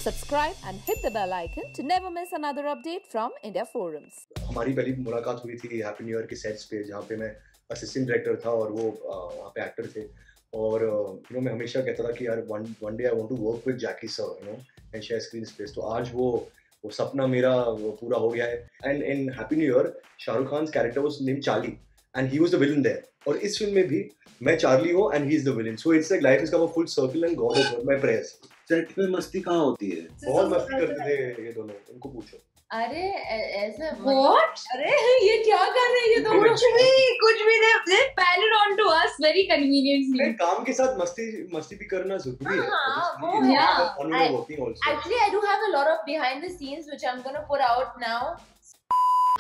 Subscribe and hit the bell icon to never miss another update from India Forums. हमारी पहली मुलाकात हुई थी हैप्पी न्यू ईयर के सेट्स पे, जहाँ पे मैं असिस्टेंट डायरेक्टर था और वो वहाँ पे एक्टर थे। और मैं हमेशा कहता था कि यार one day I want to work with Jackie sir and share screen space. तो आज वो सपना मेरा वो पूरा हो गया है। And in Happy New Year Shahrukh Khan character was name Charlie and he was the villain there. और इस फिल्म में भी मैं चार्ली हूँ and he is the villain. So it's like life is come a full circle and God has heard my prayers. Set पे मस्ती कहाँ होती है? बहुत मस्ती करते थे ये दोनों, उनको पूछो। अरे ऐसा What? अरे ये क्या कर रहे हैं ये दोनों? कुछ भी they piled on to us very conveniently. काम के साथ मस्ती भी करना जरूरी है। हाँ, वो है। Actually, I do have a lot of behind the scenes which I'm gonna put out now.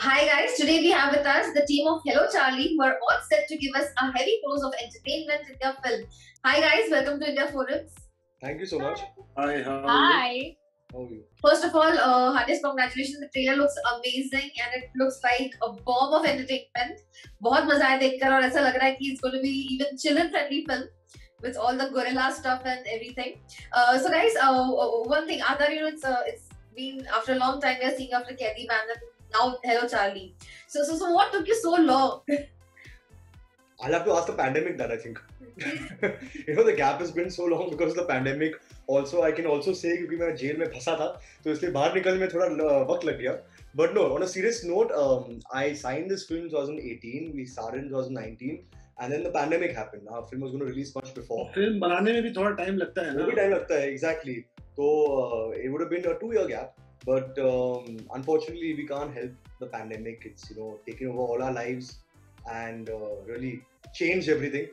Hi guys, today we have with us the team of Hello Charlie who are all set to give us a heavy dose of entertainment in their film. Hi guys, welcome to India Forums. Thank you so much. Hi, how are you? Hi. How are you? First of all, hardest congratulations. The trailer looks amazing and it looks like a bomb of entertainment. बहुत मजा आया देखकर और ऐसा लग रहा है कि it's going to be even children friendly film with all the gorilla stuff and everything. So guys, one thing, Adar, it's been after a long time we are seeing after Kelly Band and now Hello Charlie. So what took you so long? I'll have to ask the pandemic that I think. The gap has been so long because of the pandemic. Also, I can also say क्योंकि मैं jail में फंसा था तो इसलिए बाहर निकलने में थोड़ा वक्त लग गया. But no, on a serious note, I signed this film in 2018. We started in 2019, and then the pandemic happened. Our film was going to release much before. Film बनाने में भी थोड़ा टाइम लगता है ना? वो भी टाइम लगता है, exactly. So it would have been a 2-year gap, but unfortunately we can't help the pandemic. It's taking over all our lives and really changed everything.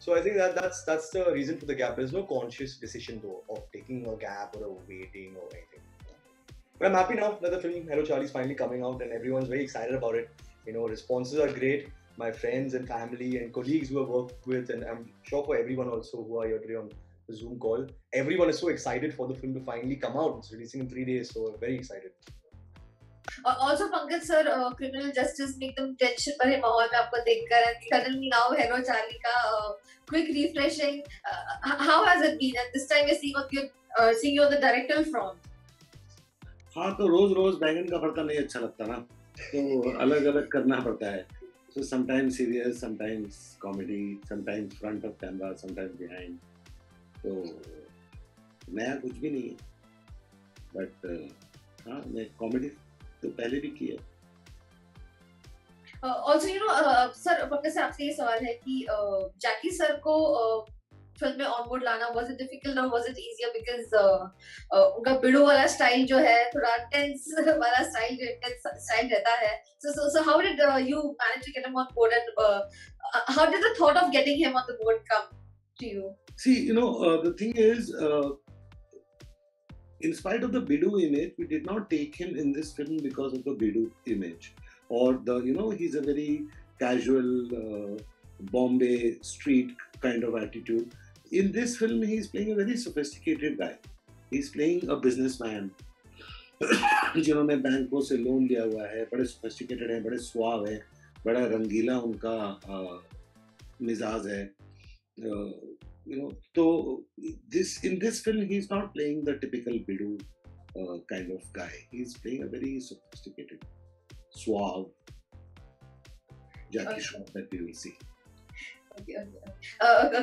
So I think that's the reason for the gap. There's no conscious decision though of taking a gap or waiting or anything. But I'm happy now that the film Hello Charlie is finally coming out and everyone's very excited about it. Responses are great. My friends and family and colleagues who I've worked with, and I'm sure for everyone also who are here today on the Zoom call, everyone is so excited for the film to finally come out. It's releasing in 3 days, so very excited. Also, Pankaj sir, criminal justice में एकदम tension भरे माहौल में आपको देखकर and suddenly now Hello Charlie का quick refreshing. How has it been? And this time we're seeing you on the directorial front. हाँ, तो रोज बैंगन का भरता नहीं अच्छा लगता ना, तो अलग करना पड़ता है. So sometimes serious, sometimes comedy, sometimes front of camera, sometimes behind. तो नया कुछ भी नहीं है, but हाँ, मैं comedy तो पहले भी किया. Also, सर पंकज सर आपसे ये सवाल है कि जैकी सर को फिल्म में ऑन बोर्ड लाना was it difficult or was it easier because उनका बिडो वाला स्टाइल जो है थोड़ा टेंस वाला स्टाइल रहता है. So how did you manage to get him on board and how did the thought of getting him on the board come to you? See, the thing is, in spite of the Bidu image, we did not take him in this film because of the Bidu image, or he's a very casual Bombay street kind of attitude. In this film, he's playing a very sophisticated guy. He's playing a businessman. जिन्होंने बैंकों से loan लिया हुआ है, बड़े sophisticated हैं, बड़े सुआव हैं, बड़ा रंगीला उनका मिजाज है. So in this film he's not playing the typical Bidu kind of guy. He's playing a very sophisticated, suave Jackie Shroff that we will see. Okay.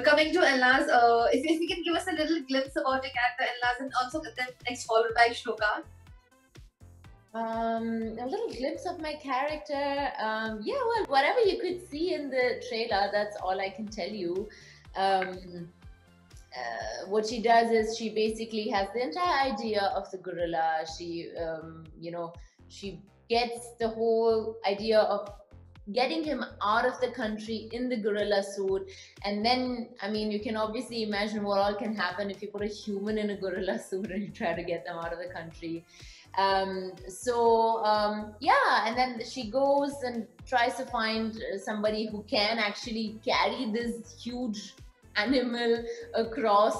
Coming to Elnaz, if you can give us a little glimpse about your character Elnaz and also then next followed by Shloka. A little glimpse of my character. Well, whatever you could see in the trailer, that's all I can tell you. What she does is she basically has the entire idea of the gorilla. She gets the whole idea of getting him out of the country in the gorilla suit, and then you can obviously imagine what all can happen if you put a human in a gorilla suit and you try to get them out of the country. And then she goes and tries to find somebody who can actually carry this huge animal across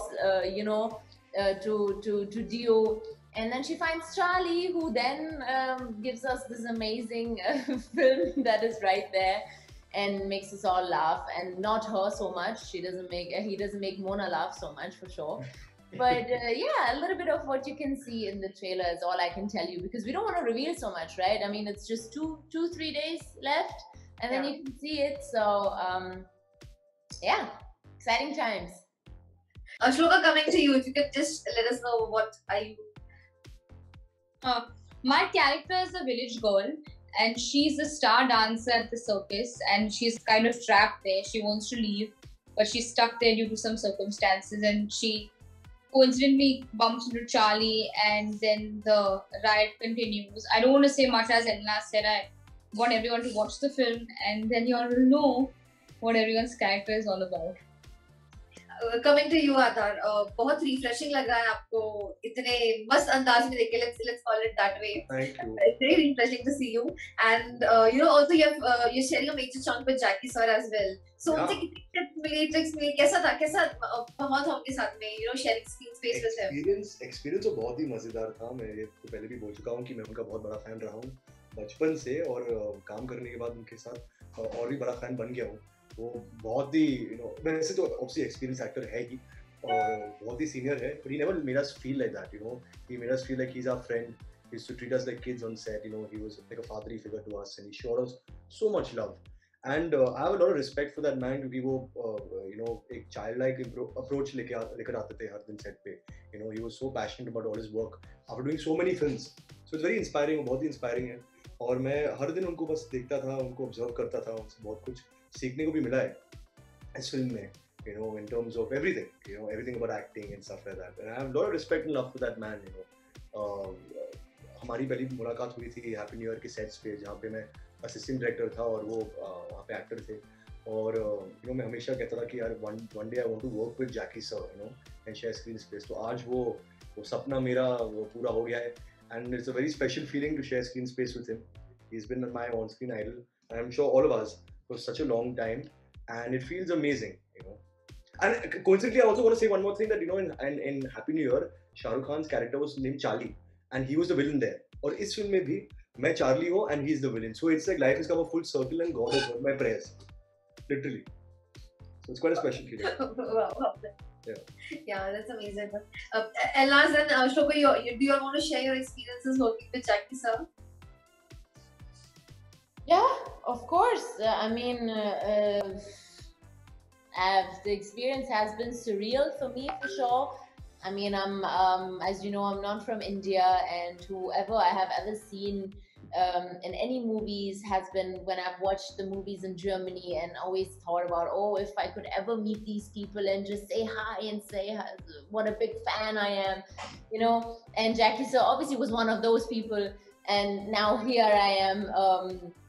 to Dio, and then she finds Charlie, who then gives us this amazing film that is right there and makes us all laugh, and not her so much. He doesn't make Mona laugh so much, for sure. But yeah, a little bit of what you can see in the trailer is all I can tell you, because we don't want to reveal so much, right? I mean, it's just 3 days left, and then Yeah. you can see it. So yeah, exciting times. Shloka, coming to you, if you could just let us know what are you. My character is a village girl, and she's a star dancer at the circus, and she's kind of trapped there. She wants to leave, but she's stuck there due to some circumstances, and she coincidentally bumps into Charlie, and then the riot continues. I don't want to say much, as Elna said. I want everyone to watch the film, and then you all will know what everyone's character is all about. Coming to you, Aadhar, बहुत refreshing लग रहा है आपको इतने मस्त अंदाज में देख के. Let's call it that way. Thank you. It's very refreshing to see you, and also you're sharing a major chunk with Jackie sir as well. So उनसे कितनी tips मिली, tricks मिली, कैसा माहौल था उनके साथ में, sharing screen space with him. Experience तो बहुत ही मजेदार था. मैं ये तो पहले भी बोल चुका हूँ कि मैं उनका बहुत बड़ा फैन रहा हूँ बचपन से, और काम करने के बाद उनके साथ और भी बड़ा फैन बन गया हूँ. वो बहुत ही वैसे तो ऑब्वियसली एक्सपीरियंस एक्टर है ही, और बहुत ही सीनियर है, but he never made us feel like that. He made us feel like he's our friend. He used to treat us like kids on set. He was like a fatherly figure to us, and he showed us so much love. And I have a lot of respect for that man, क्योंकि वो एक childlike approach लेकर आते थे हर दिन set पे. He was so passionate about all his work after doing so many films. So it's very inspiring, बहुत ही inspiring है. और मैं हर दिन उनको बस देखता था, उनको observe करता था, उनसे बहुत कुछ सीखने को भी मिला है इस फिल्म में, in terms of everything, everything about acting and stuff like that. And I have a lot of respect and love for that man. हमारी पहली मुलाकात हुई थी हैप्पी न्यू ईयर के सेट्स पे, जहाँ पे मैं असिस्टेंट डायरेक्टर था और वो वहाँ पे एक्टर थे. और मैं हमेशा कहता था कि यार one day I want to work with Jackie sir, and share screen space. तो आज वो सपना मेरा वो पूरा हो गया है, and it's a very special feeling to share screen space with him. He's been my on-screen idol, and I'm sure all of us for such a long time, and it feels amazing. And coincidentally, I also want to say one more thing, that in Happy New Year, Shah Rukh Khan's character was named Charlie, and he was the villain there. और इस फिल्म में भी मैं Charlie हूँ and he's the villain. So it's like life has come a full circle and God has heard my prayers, literally. So it's quite a special feeling. Wow. Yeah, that's amazing. Elnaz and Shloka, do you all want to share your experiences working with Jackie sir? Yeah, of course. I mean, the experience has been surreal for me, for sure. I mean, I'm, as you know, I'm not from India, and whoever I have ever seen in any movies has been when I've watched the movies in Germany, and always thought about, if I could ever meet these people and just say hi and say hi, what a big fan I am, And Jackie sir obviously was one of those people, and now here I am.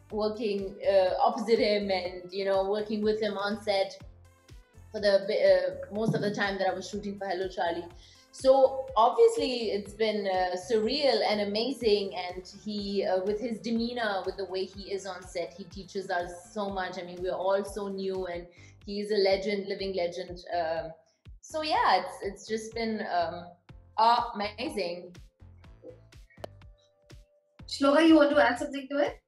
Working opposite him, and working with him on set for the most of the time that I was shooting for Hello Charlie. So obviously it's been surreal and amazing, and he with his demeanor, with the way he is on set, he teaches us so much. I mean, we're all so new, and he is a legend, living legend. So yeah, it's just been amazing. Shloka, you want to add something to it?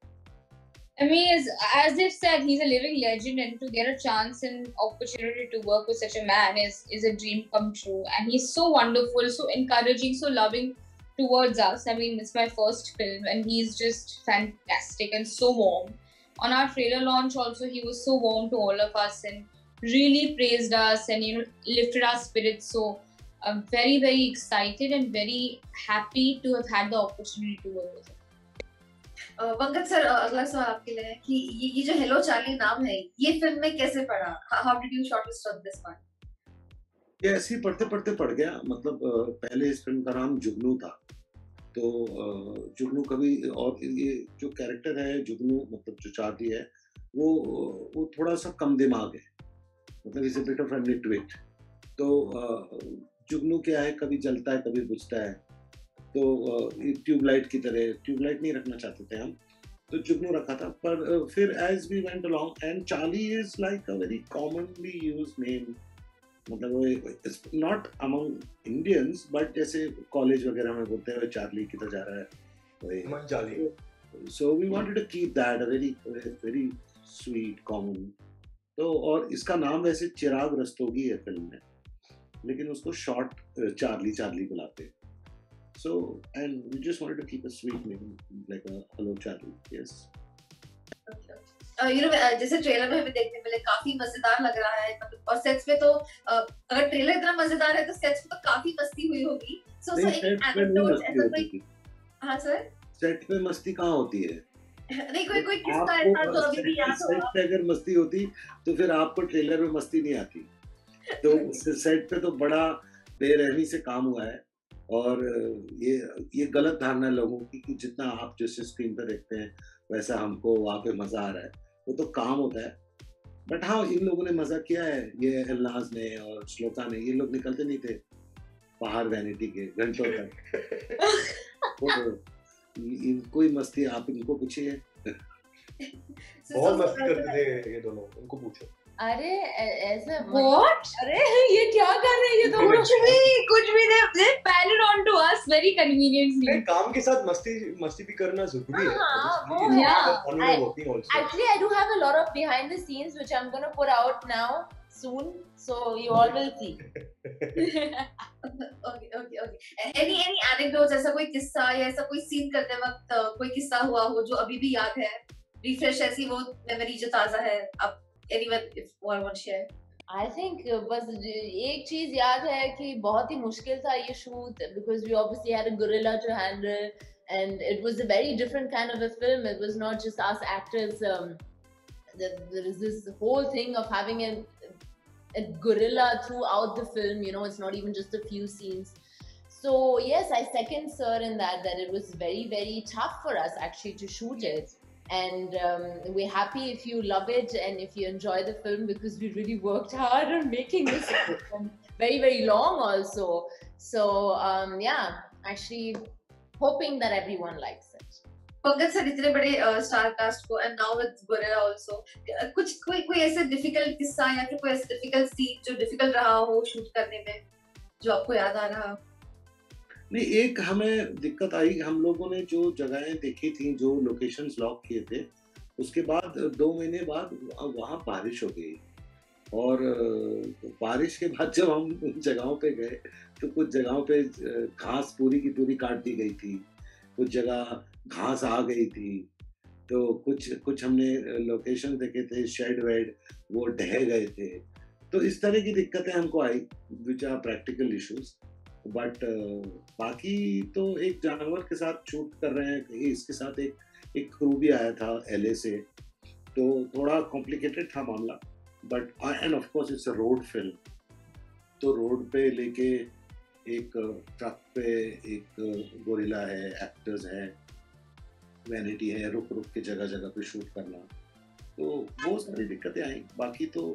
I mean, as they've said, he's a living legend, and to get a chance and opportunity to work with such a man is a dream come true. And he's so wonderful, so encouraging, so loving towards us. I mean, it's my first film, and he's just fantastic and so warm. On our trailer launch also, he was so warm to all of us and really praised us and lifted our spirits. So I'm very, very excited and very happy to have had the opportunity to work with him. Pankaj sir, अगला सवाल आपके लिए है कि ये जो hello Charlie नाम है, ये फिल्म में कैसे पड़ा? How did you shortlist on this one? ये ऐसे ही पढ़ते पढ़ते पढ़ गया. मतलब पहले इस फिल्म का नाम जुगनू था, तो जुगनू कभी, और ये जो कैरेक्टर है जुगनू, मतलब जो चार्ली है, वो थोड़ा सा कम दिमाग है, मतलब is a bit of a nitwit. तो जुगनू क्या है, कभी जलता है कभी बुझता है. तो ट्यूबलाइट की तरह, ट्यूबलाइट नहीं रखना चाहते थे हम, तो जुगनू रखा था. पर फिर as we went along, and Charlie is like a very commonly used name. मतलब it's not among Indians, but जैसे कॉलेज वगैरह में बोलते हैं चार्ली किधर जा रहा है, Charlie. So we wanted to keep that a very very sweet common. तो और इसका नाम वैसे चिराग रस्तोगी है फिल्म में. लेकिन उसको शॉर्ट चार्ली चार्ली बुलाते. So, and we just wanted to keep a sweet name, like a hello Charlie. Yes. जैसे ट्रेलर में हमें देखने मिले काफी मजेदार लग रहा है, मतलब और सेट्स पे तो अगर ट्रेलर इतना मजेदार है तो सेट्स पे तो काफी मस्ती हुई होगी. सो एक एनेक्डोट ऐसा कोई. हाँ सर. सेट पे मस्ती कहाँ होती है? नहीं कोई किस्सा ऐसा जो अभी भी याद हो. सेट पे अगर मस्ती होती तो फिर आपको ट्रेलर में मस्ती नहीं आती. तो सेट पे तो बड़ा बेरहमी से काम हुआ है. और ये गलत धारणा है लोगों की कि जितना आप जैसे स्क्रीन पर देखते हैं वैसा हमको वहाँ पे मजा आ रहा है. वो तो काम होता है. बट हाँ, इन लोगों ने मजा किया है. ये एलनाज ने और श्लोका ने, ये लोग निकलते नहीं थे बाहर वैनिटी के घंटों तक. इनको ही मस्ती, आप इनको पूछिए. बहुत मस्ती करते थे ये दोनों, उनको पूछो. अरे ऐसा What? अरे ये क्या कर रहे हैं ये तो कुछ भी they pile on to us very conveniently. काम के साथ मस्ती भी करना जरूरी है. हाँ, वो है. Actually, I do have a lot of behind the scenes which I'm gonna put out now soon, so you all will see. Okay. Any anecdotes, ऐसा कोई किस्सा या ऐसा कोई सीन करते वक्त कोई किस्सा हुआ हो जो अभी भी याद है? रिफ्रेश ऐसी वो मेमोरी जो ताजा है. आप anyone if one want to share? I think बस एक चीज याद है कि बहुत ही मुश्किल था ये shoot because we obviously had a gorilla to handle and it was a very different kind of a film. It was not just us actors. There is this whole thing of having a gorilla throughout the film. You know, it's not even just a few scenes. So yes, I second sir in that it was very, very tough for us actually to shoot it. And we're happy if you love it and if you enjoy the film because we really worked hard on making this film. Very, very long also. So yeah, actually hoping that everyone likes it. Pankaj sir इतने बड़े star cast को and now with Gorilla also, कुछ कोई ऐसे difficult किस्सा या फिर कोई ऐसे डिफिकल्ट सीन जो डिफिकल्ट रहा हो शूट करने में जो आपको याद आ रहा? नहीं, एक हमें दिक्कत आई. हम लोगों ने जो जगहें देखी थी, जो लोकेशंस लॉक किए थे, उसके बाद 2 महीने बाद वहाँ बारिश हो गई. और बारिश के बाद जब हम उन जगहों पे गए तो कुछ जगहों पे घास पूरी की पूरी काट दी गई थी, कुछ जगह घास आ गई थी. तो कुछ हमने लोकेशन देखे थे, शेड वेड वो ढह गए थे. तो इस तरह की दिक्कतें हमको आई, which are practical issues. But बाकी तो एक जानवर के साथ शूट कर रहे हैं. इसके साथ एक क्रू भी आया था LA से, तो थोड़ा कॉम्प्लिकेटेड था मामला. But end of course it's a road film, तो रोड पे लेके एक ट्रक पे एक गोरिल्ला है, एक्टर्स है, वैनिटी है, रुक के जगह पे शूट करना. तो वो सारी दिक्कतें आई. बाकी तो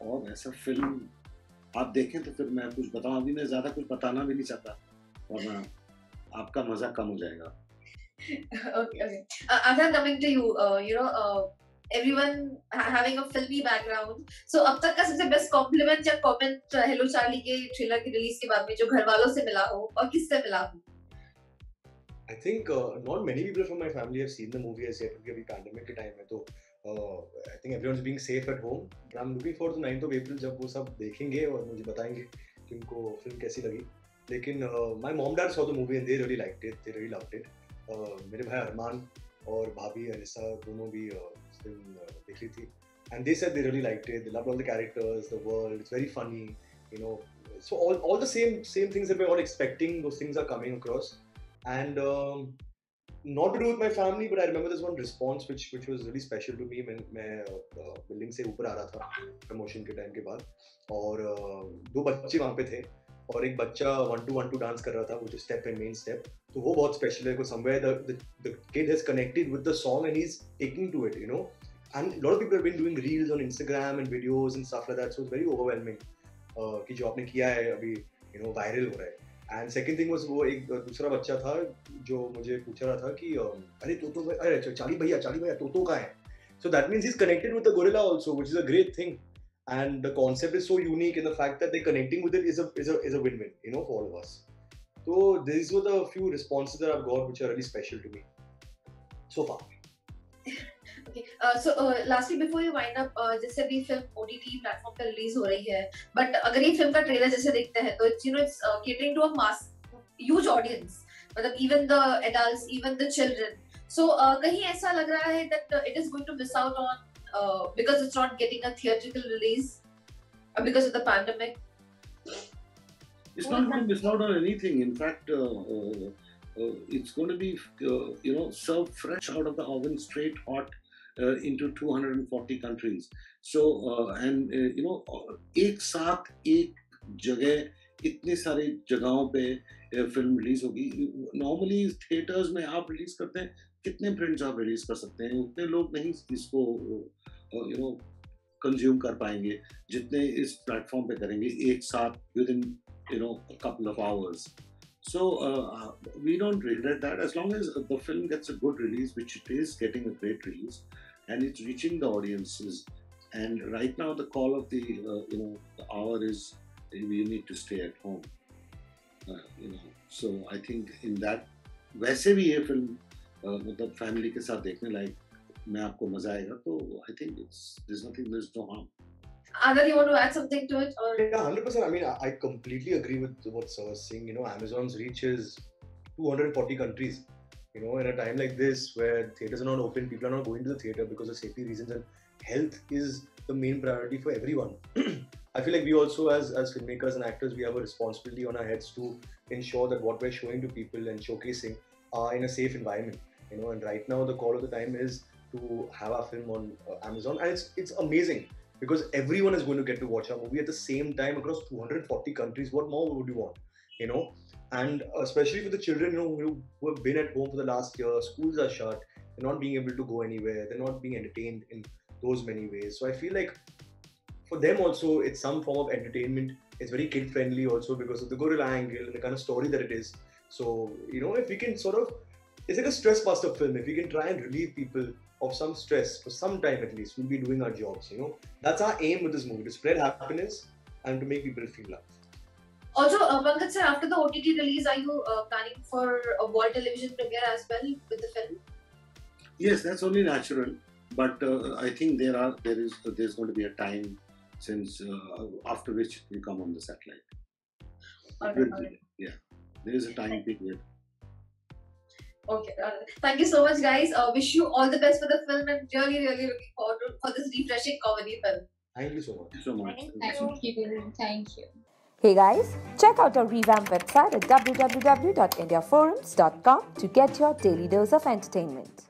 और ऐसा फिल्म आप देखें तो फिर मैं कुछ बताऊं, अभी मैं ज्यादा कुछ बताना भी नहीं चाहता वरना आपका मजा कम हो जाएगा. Okay. Adhan, coming to you, everyone having a filmy background. So अब तक का सबसे बेस्ट कॉम्प्लीमेंट या कमेंट हेलो चार्ली के ट्रेलर की रिलीज के बाद में जो घर वालों से मिला हो और किससे मिला हो? I think not many people from my family have seen the movie as yet क्योंकि अभी पैंडेमिक के टाइम है. तो I think everyone's being safe at home. But I'm looking forward to 9th of April जब वो सब देखेंगे और मुझे बताएंगे कि उनको फिल्म कैसी लगी. लेकिन my mom dad saw the movie and they really liked it. They really loved it. मेरे भाई अरमान और भाभी अनिसा दोनों भी फिल्म देख ली थी. And they said they really liked it. They loved all the characters, the world. It's very funny, you know. So all the same things that we're all expecting, those things are coming across. And not to do with my family, but I remember this one response which was really special to me. मैं building से ऊपर आ रहा था promotion के time के बाद और 2 बच्चे वहाँ पे थे और एक बच्चा 1-2 डांस कर रहा था, वो जो स्टेप है मेन स्टेप. तो वो बहुत स्पेशल है. को somewhere the kid has connected with the song and he's taking to it, you know. And a lot of people have been doing reels on Instagram and videos and stuff like that. So it's very overwhelming कि जो आपने किया है अभी, you know, viral हो रहा है. And second thing was वो एक दूसरा बच्चा था जो मुझे पूछ रहा था कि अरे चाली भैया तोतो का है. So that means he is connected with the gorilla also, which is a great thing. And the concept is so unique in the fact that they connecting with it is a win-win, you know, for all of us. So these were the few responses that I've got which are really special to me so far. Okay. Lastly, before you wind up, जैसे अभी film OTT platform पे release हो रही है, but अगर ये film का trailer जैसे देखते हैं तो it's catering to a mass huge audience, मतलब even the adults, even the children. So कहीं ऐसा लग रहा है that it is going to miss out on because it's not getting a theatrical release because of the pandemic. It's not going to miss out on anything. In fact, it's going to be, served fresh out of the oven, straight hot, into 240 countries. So, एक साथ एक जगह इतने सारे जगहों पे film release होगी. Normally theatres में आप रिलीज करते हैं, कितने प्रिंट्स आप रिलीज कर सकते हैं? उतने लोग नहीं इसको कंज्यूम कर पाएंगे जितने इस प्लेटफॉर्म पे करेंगे एक साथ with in a couple of hours. So we don't regret that as long as the film gets a good release, which it is getting a great release, and it's reaching the audiences. And right now the call of the the hour is we need to stay at home. So I think in that वैसे भी ये film मतलब family के साथ देखने लायक में आपको मजा आएगा, तो I think there's no harm. Anand, you want to add something to it? Or? Yeah, 100%. I mean, I completely agree with what Sir was saying. Amazon's reach is 240 countries. In a time like this where theaters are not open, people are not going to the theater because of safety reasons, and health is the main priority for everyone. I feel like we also, as filmmakers and actors, we have a responsibility on our heads to ensure that what we're showing to people and showcasing are in a safe environment. And right now the call of the time is to have our film on Amazon, and it's amazing. Because everyone is going to get to watch our movie at the same time across 240 countries. What more would you want? And especially for the children, who have been at home for the last year, schools are shut, they're not being able to go anywhere, they're not being entertained in those many ways. So I feel like for them also, it's some form of entertainment. It's very kid friendly also because of the gorilla angle and the kind of story that it is. So, if we can sort of, it's like a stress buster film. If we can try and relieve people of some stress for some time at least, we'll be doing our jobs. That's our aim with this movie, to spread happiness and to make people feel love. Also, Pankaj sir, after the OTT release, are you planning for a world television premiere as well with the film? Yes, that's only natural. But I think there's going to be a time since after which it will come on the satellite. Alright. Yeah, there is a time period. Okay, thank you so much, guys. Wish you all the best for the film, and really, really looking forward for this refreshing comedy film. Thank you so much. Thank you so much. Thank you. Hey guys, check out our revamped website at www.indiaforums.com to get your daily dose of entertainment.